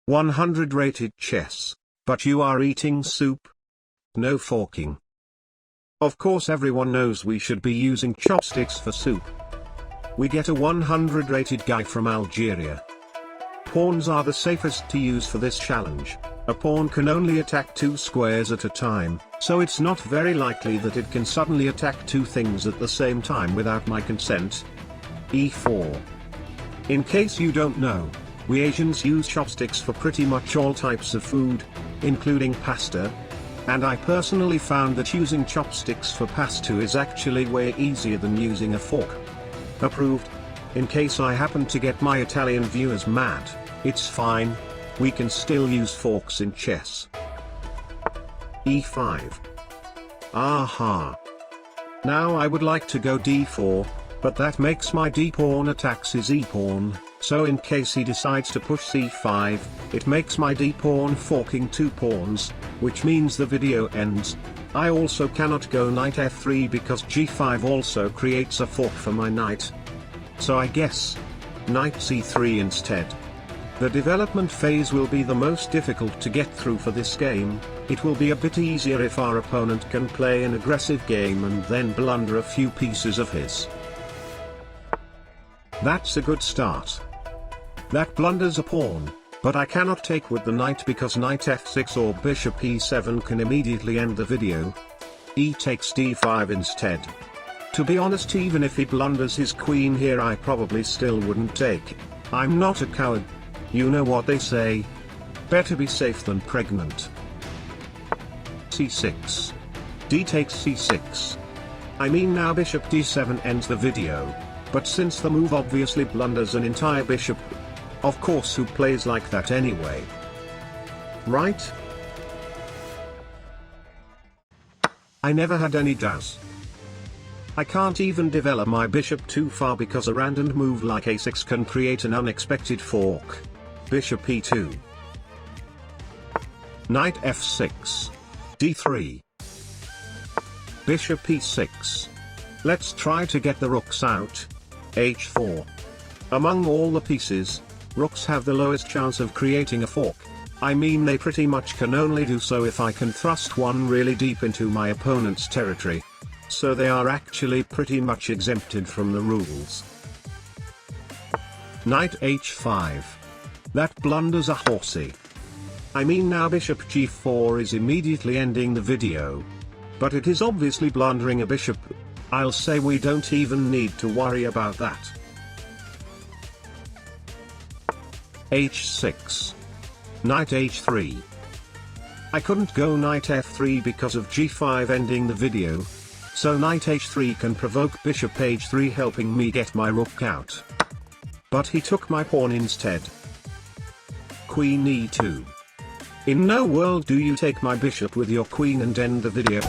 100 rated chess. But you are eating soup? No forking. Of course everyone knows we should be using chopsticks for soup. We get a 100 rated guy from Algeria. Pawns are the safest to use for this challenge. A pawn can only attack 2 squares at a time, so it's not very likely that it can suddenly attack 2 things at the same time without my consent. e4. In case you don't know, we Asians use chopsticks for pretty much all types of food, including pasta. And I personally found that using chopsticks for pasta is actually way easier than using a fork. Approved. In case I happen to get my Italian viewers mad, it's fine, we can still use forks in chess. e5. Aha. Now I would like to go d4, but that makes my d-pawn attacks his e-pawn, so in case he decides to push c5, it makes my d-pawn forking 2 pawns, which means the video ends. I also cannot go knight f3 because g5 also creates a fork for my knight. So I guess knight c3 instead. The development phase will be the most difficult to get through for this game. It will be a bit easier if our opponent can play an aggressive game and then blunder a few pieces of his. That's a good start. That blunders a pawn, but I cannot take with the knight because knight f6 or bishop e7 can immediately end the video. E takes d5 instead. To be honest, even if he blunders his queen here, I probably still wouldn't take. I'm not a coward. You know what they say. Better be safe than pregnant. c6. D takes c6. I mean, now bishop d7 ends the video. But since the move obviously blunders an entire bishop, of course who plays like that anyway? Right? I never had any doubts. I can't even develop my bishop too far because a random move like a6 can create an unexpected fork. Bishop e2. Knight f6. d3. Bishop e6. Let's try to get the rooks out. h4. Among all the pieces, rooks have the lowest chance of creating a fork. I mean, they pretty much can only do so if I can thrust one really deep into my opponent's territory. So they are actually pretty much exempted from the rules. Knight h5. That blunders a horsey. I mean, now bishop g4 is immediately ending the video. But it is obviously blundering a bishop. I'll say we don't even need to worry about that. h6. Knight h3. I couldn't go knight f3 because of g5 ending the video. So knight h3 can provoke bishop h3, helping me get my rook out. But he took my pawn instead. Queen e2. In no world do you take my bishop with your queen and end the video.